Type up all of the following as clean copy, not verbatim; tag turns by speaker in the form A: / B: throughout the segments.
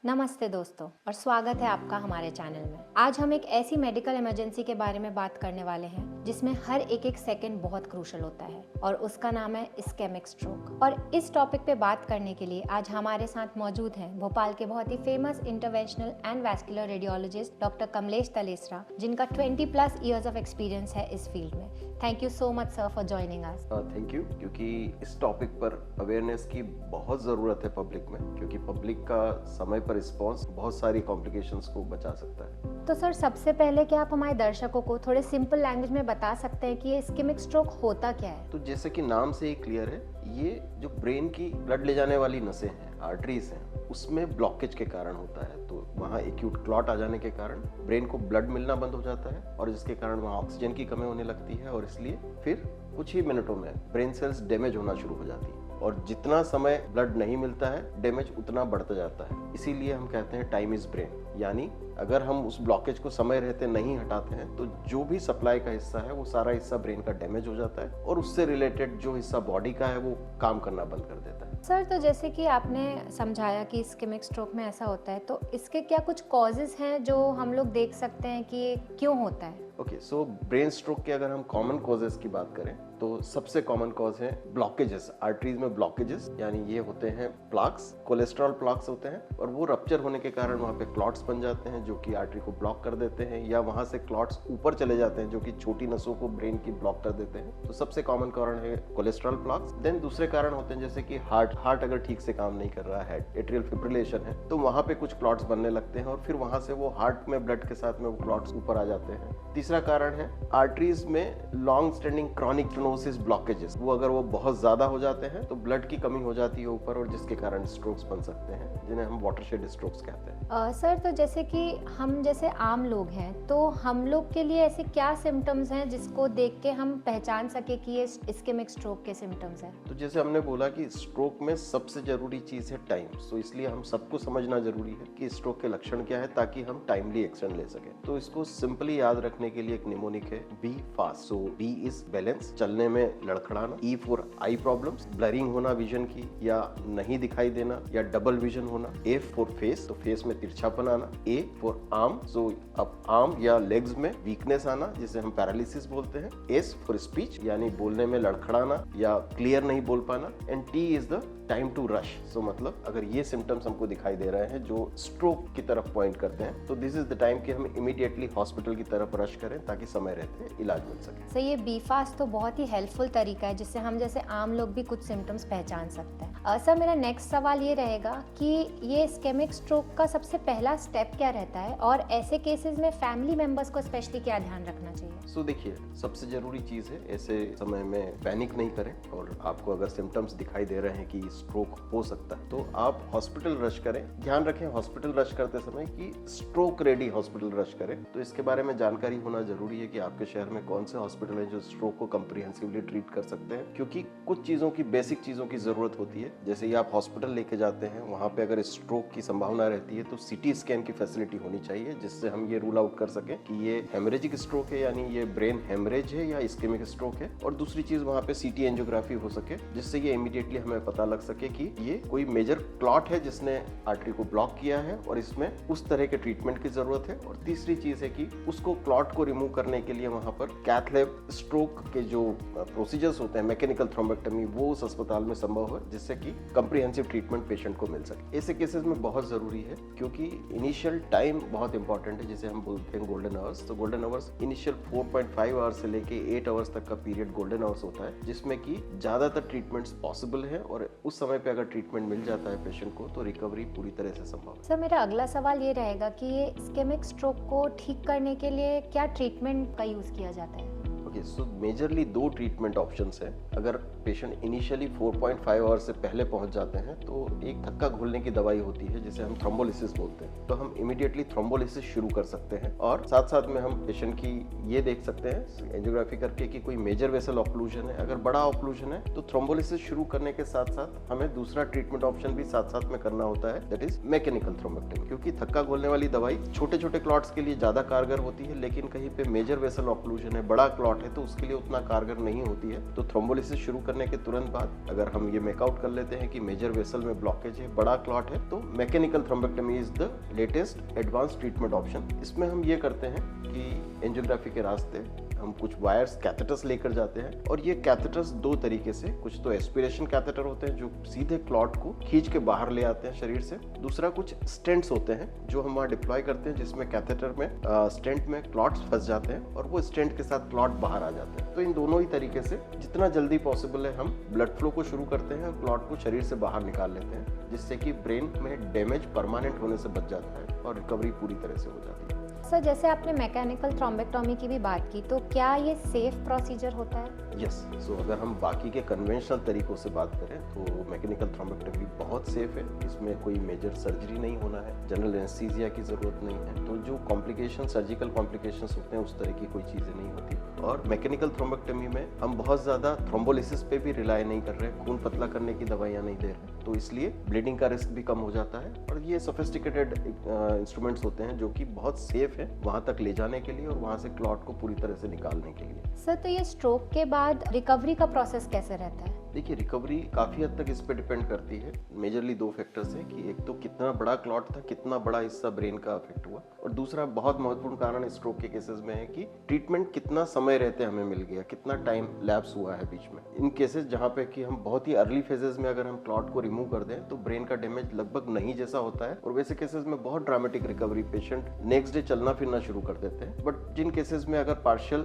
A: नमस्ते दोस्तों और स्वागत है आपका हमारे चैनल में। आज हम एक ऐसी मेडिकल इमरजेंसी के बारे में बात करने वाले हैं जिसमें हर एक सेकंड बहुत क्रूशल होता है और उसका नाम है इस्केमिक स्ट्रोक। और इस टॉपिक पे बात करने के लिए आज हमारे साथ मौजूद हैं भोपाल के बहुत ही famous interventional and vascular radiologist doctor Kamlesh Talesara, जिनका 20+ ईयर्स ऑफ एक्सपीरियंस है इस फील्ड में। Thank you so much sir for joining us.
B: Thank you, क्योंकि इस टॉपिक पर अवेयरनेस की बहुत ज़रूरत है पब्लिक में, क्योंकि पब्लिक का समय पर रिस्पॉन्स बहुत सारी कॉम्प्लिकेशंस को बचा सकता है।
A: तो सर, सबसे पहले क्या आप हमारे दर्शकों को थोड़े सिंपल लैंग्वेज में बता सकते हैं कि ये इस्केमिक स्ट्रोक होता क्या है?
B: तो जैसे कि नाम से ही क्लियर है, ये जो ब्रेन की ब्लड ले जाने वाली नसें हैं, आर्टरीज हैं, उसमें ब्लॉकेज के कारण होता है। तो वहाँ एक्यूट क्लॉट आ जाने के कारण ब्रेन को ब्लड मिलना बंद हो जाता है और जिसके कारण वहाँ ऑक्सीजन की कमी होने लगती है और इसलिए फिर कुछ ही मिनटों में ब्रेन सेल्स डैमेज होना शुरू हो जाती है और जितना समय ब्लड नहीं मिलता है, डैमेज उतना बढ़ता जाता है। इसीलिए हम कहते हैं टाइम इज ब्रेन, यानी अगर हम उस ब्लॉकेज को समय रहते नहीं हटाते हैं तो जो भी सप्लाई का हिस्सा है वो सारा हिस्सा ब्रेन का डैमेज हो जाता है और उससे रिलेटेड जो हिस्सा बॉडी का है वो काम करना बंद कर देता है।
A: सर, तो जैसे कि आपने समझाया कि इस्केमिक स्ट्रोक में ऐसा होता है, तो इसके क्या कुछ कॉजेज हैं जो हम लोग देख सकते हैं कि ये क्यों होता है?
B: ओके, सो ब्रेन स्ट्रोक के अगर हम कॉमन कॉजेज की बात करें तो सबसे कॉमन कॉज है ब्लॉकेजेस, आर्टरीज में ब्लॉकेजेस, यानी ये होते हैं प्लाक्स, कोलेस्ट्रॉल प्लाक्स होते हैं और वो रप्चर होने के कारण वहाँ पे क्लॉट्स बन जाते हैं जो कि आर्टरी को ब्लॉक कर देते हैं, या वहाँ से क्लॉट्स ऊपर चले जाते हैं जो कि छोटी नसों को ब्रेन की ब्लॉक कर देते हैं। तो सबसे कॉमन कारण है कोलेस्ट्रॉल प्लाक्स। देन दूसरे कारण होते हैं जैसे कि हार्ट अगर ठीक से काम नहीं कर रहा है, एट्रियल फिब्रिलेशन है, तो वहाँ पे कुछ क्लॉट्स बनने लगते हैं और फिर वहाँ से वो हार्ट में ब्लड के साथ में वो क्लॉट्स ऊपर आ जाते हैं। तीसरा कारण है आर्टरीज में long standing chronic stenosis blockages, वो अगर वो बहुत ज्यादा हो जाते हैं तो ब्लड की कमी हो जाती है ऊपर और जिसके कारण स्ट्रोक्स बन सकते हैं, जिन्हें हम वाटरशेड स्ट्रोक्स कहते हैं।
A: सर, तो जैसे कि हम जैसे आम लोग हैं, तो हम लोग के लिए ऐसे क्या सिम्टम्स हैं जिसको देख के हम पहचान सके कि ये इस्केमिक स्ट्रोक के सिम्टम्स हैं?
B: तो जैसे हमने बोला कि स्ट्रोक में सबसे जरूरी चीज है टाइम, तो इसलिए हम सबको समझना जरूरी है कि स्ट्रोक के लक्षण क्या है ताकि हम टाइमली एक्शन ले सके। तो इसको सिंपली याद रखने के लिए एक निमोनिक है, B fast. So B is balance, चलने में लड़खड़ाना। E for eye problems, blurring होना विजन की या नहीं दिखाई देना या डबल विजन होना। एफ फॉर फेस, तो फेस में तिरछापन आना। ए फॉर आर्म, सो अब आर्म या लेग्स में वीकनेस आना जिसे हम पैरालिसिस बोलते हैं। एस फॉर स्पीच, यानी बोलने में लड़खड़ाना या क्लियर नहीं बोल पाना। And T is the time to rush, so मतलब अगर ये सिम्टम्स हमको दिखाई दे रहे हैं जो स्ट्रोक की तरफ पॉइंट करते हैं तो दिस इज द टाइम कि हम इमीडिएटली हॉस्पिटल की तरफ रश करें ताकि समय रहते इलाज मिल सके।
A: सर, ये बी फास्ट तो बहुत ही हेल्पफुल तरीका है जिससे हम जैसे आम लोग भी कुछ सिम्टम्स पहचान सकते हैं। सर, मेरा नेक्स्ट सवाल ये रहेगा कि ये इस्केमिक स्ट्रोक का सबसे पहला स्टेप क्या रहता है और ऐसे केसेस में फैमिली मेंबर्स को स्पेशली क्या ध्यान रखना चाहिए?
B: सो देखिए, सबसे जरूरी चीज है ऐसे समय में पैनिक नहीं करें और आपको अगर सिम्टम्स दिखाई दे रहे हैं कि स्ट्रोक हो सकता है तो आप हॉस्पिटल रश करें। ध्यान रखें हॉस्पिटल रश करते समय कि स्ट्रोक रेडी हॉस्पिटल रश करें। तो इसके बारे में जानकारी होना जरूरी है कि आपके शहर में कौन से हॉस्पिटल है जो स्ट्रोक को कंप्रिहेंसिवली ट्रीट कर सकते हैं, क्योंकि कुछ चीजों की बेसिक चीजों की जरूरत होती है। जैसे ही आप हॉस्पिटल लेके जाते हैं वहां पे अगर स्ट्रोक की संभावना रहती है तो सिटी स्कैन की फैसिलिटी होनी चाहिए जिससे हम ये रूल आउट कर सकें कि ये हेमरेजिक स्ट्रोक है, यानी ये ब्रेन हेमरेज है या इस्केमिक स्ट्रोक है। और दूसरी चीज वहां पे सीटी एंजियोग्राफी हो सके जिससे ये इमीडिएटली हमें पता लग सके कि ये कोई मेजर क्लॉट है जिसने आर्टरी को ब्लॉक किया है और इसमें उस तरह के ट्रीटमेंट की जरूरत है। और तीसरी चीज है कि उसको क्लॉट को रिमूव करने के लिए वहां पर कैथ लैब स्ट्रोक के जो प्रोसीजर्स होते हैं, मैकेनिकल थ्रोम्बेक्टमी, वो उस अस्पताल में संभव है जिससे कि कंप्रिहेंसिव ट्रीटमेंट पेशेंट को मिल सके। ऐसे केसेस में बहुत जरूरी है क्योंकि इनिशियल टाइम बहुत इंपॉर्टेंट है, जिसे हम बोलते हैं गोल्डन आवर्स। तो गोल्डन आवर्स इनिशियल 4.5 आवर्स से लेके 8 आवर्स तक का पीरियड गोल्डन आवर्स होता है, जिसमें कि ज्यादातर ट्रीटमेंट्स पॉसिबल है और उस समय पे अगर ट्रीटमेंट मिल जाता है पेशेंट को तो रिकवरी पूरी तरह से संभव है।
A: सर, मेरा अगला सवाल ये रहेगा कि ये इस्केमिक स्ट्रोक को ठीक करने के लिए क्या ट्रीटमेंट का यूज किया जाता है?
B: सो मेजरली 2 ट्रीटमेंट ऑप्शंस हैं। अगर पेशेंट इनिशियली 4.5 आवर्स से पहले पहुंच जाते हैं तो एक धक्का घुलने की दवाई होती है जिसे हम थ्रोम्बोलिसिस बोलते हैं, तो हम इमीडिएटली थ्रोम्बोलिसिस शुरू कर सकते हैं और साथ साथ में हम पेशेंट की ये देख सकते हैं एंजियोग्राफी करके कि कोई मेजर वेसल ऑक्लूजन है। अगर बड़ा ऑक्लूजन है तो थ्रोम्बोलिसिस शुरू करने के साथ साथ हमें दूसरा ट्रीटमेंट ऑप्शन भी साथ साथ में करना होता है, दैट इज मैकेनिकल थ्रोम्बेक्टमी। क्योंकि धक्का घोलने वाली दवाई छोटे छोटे क्लॉट्स के लिए ज्यादा कारगर होती है, लेकिन कहीं पे मेजर वेसल ऑक्लूजन है, बड़ा क्लॉट है तो उसके लिए उतना कारगर नहीं होती है। तो थ्रोम्बोलिसिस शुरू करने के तुरंत बाद अगर हम ये मेकआउट कर लेते हैं कि मेजर वेसल में ब्लॉकेज है, बड़ा क्लॉट है, तो mechanical thrombectomy is the latest advance treatment option. इसमें हम ये करते हैं कि एंजियोग्राफी के रास्ते हम कुछ वायर्स कैथेटर्स लेकर जाते हैं, और ये कैथेटर्स दो तरीके से, कुछ तो एस्पिरेशन कैथेटर होते हैं जो सीधे क्लॉट को खींच के बाहर ले आते हैं शरीर से, दूसरा कुछ स्टेंट्स होते हैं जो हम वहाँ डिप्लॉय करते हैं, जिसमें कैथेटर में स्टेंट में क्लॉट्स फंस जाते हैं और वो स्टेंट के साथ क्लॉट बाहर आ जाते हैं। तो इन दोनों ही तरीके से जितना जल्दी पॉसिबल है हम ब्लड फ्लो को शुरू करते हैं और क्लॉट को शरीर से बाहर निकाल लेते हैं, जिससे कि ब्रेन में डैमेज परमानेंट होने से बच जाता है और रिकवरी पूरी तरह से हो जाती है।
A: सर, जैसे आपने मैकेनिकल थ्रोम्बेक्टोमी की भी बात की, तो क्या ये सेफ प्रोसीजर होता है?
B: यस, सो अगर हम बाकी के कन्वेंशनल तरीकों से बात करें तो मैकेनिकल थ्रोम्बेक्टोमी बहुत सेफ है। इसमें कोई मेजर सर्जरी नहीं होना है, जनरल एनेस्थीसिया की जरूरत नहीं है, तो जो कॉम्प्लिकेशन, सर्जिकल कॉम्प्लिकेशंस होते हैं उस तरह की कोई चीज़ें नहीं होती। और मैकेनिकल थ्रोम्बेक्टोमी में हम बहुत ज़्यादा थ्रोम्बोलिसिस पे भी रिलाई नहीं कर रहे, खून पतला करने की दवाइयाँ नहीं दे रहे, तो इसलिए ब्लीडिंग का रिस्क भी कम हो जाता है। और ये सोफिस्टिकेटेड इंस्ट्रूमेंट्स होते हैं जो कि बहुत सेफ है वहाँ तक ले जाने के लिए और वहाँ से क्लॉट को पूरी तरह से निकालने के लिए।
A: सर, तो ये स्ट्रोक के बाद रिकवरी का प्रोसेस कैसे रहता है?
B: देखिए, रिकवरी काफ़ी हद तक इस पे डिपेंड करती है। मेजरली दो फैक्टर्स हैं कि एक तो कितना बड़ा क्लॉट था, कितना बड़ा हिस्सा ब्रेन का अफेक्ट हुआ, और दूसरा बहुत महत्वपूर्ण कारण स्ट्रोक के केसेस में है कि ट्रीटमेंट कितना समय रहते हमें मिल गया, कितना टाइम लैप्स हुआ है बीच में। इन केसेस जहाँ पे कि हम बहुत ही अर्ली फेजेस में अगर हम क्लॉट को रिमूव कर दें तो ब्रेन का डैमेज लगभग नहीं जैसा होता है, और वैसे केसेस में बहुत dramatic recovery, patient next day चलना फिरना शुरू कर देते हैं। बट जिन केसेस में अगर पार्शियल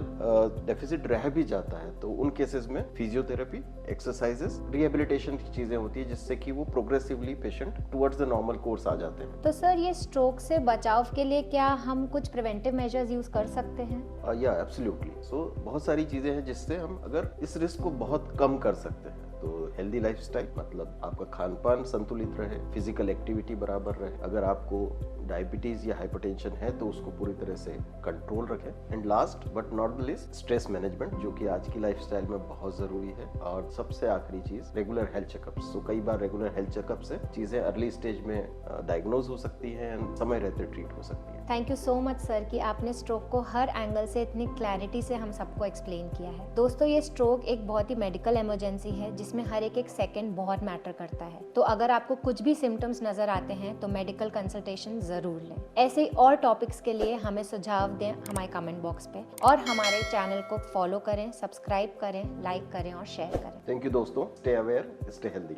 B: डेफिसिट रह भी जाता है तो उन केसेस में फिजियोथेरेपी, एक्सरसाइजेस, रिहेबिलिटेशन की चीजें होती है, जिससे कि वो progressively patient towards the normal course आ जाते हैं।
A: तो सर, ये स्ट्रोक से बचाव के लिए क्या हम कुछ प्रिवेंटिव मेजर्स यूज कर सकते हैं?
B: या एब्सोल्युटली। सो बहुत सारी चीजें हैं जिससे हम अगर इस रिस्क को बहुत कम कर सकते हैं। तो हेल्दी लाइफस्टाइल, मतलब आपका खान पान संतुलित रहे, फिजिकल एक्टिविटी बराबर रहे, अगर आपको डायबिटीज या हाइपरटेंशन है तो उसको पूरी तरह से कंट्रोल रखें, and last but not the least stress management, जो कि आज की लाइफस्टाइल में बहुत जरूरी है। और सबसे आखिरी चीज रेगुलर हेल्थ चेकअप्स। तो कई बार रेगुलर हेल्थ चेकअप से चीजें अर्ली स्टेज में डायग्नोज हो सकती है एंड समय रहते ट्रीट हो सकती है।
A: Thank you so much sir कि आपने स्ट्रोक को हर एंगल से इतनी क्लैरिटी से हम सबको एक्सप्लेन किया है। दोस्तों, ये स्ट्रोक एक बहुत ही मेडिकल इमरजेंसी है जिसमें हर एक सेकंड बहुत मैटर करता है। तो अगर आपको कुछ भी सिम्टम्स नजर आते हैं तो मेडिकल कंसल्टेशन जरूर लें। ऐसे ही और टॉपिक्स के लिए हमें सुझाव दें हमारे कमेंट बॉक्स पे, और हमारे चैनल को फॉलो करें, सब्सक्राइब करें, लाइक करें और शेयर करें।
B: थैंक यू दोस्तों, स्टे अवेयर, स्टे हेल्दी।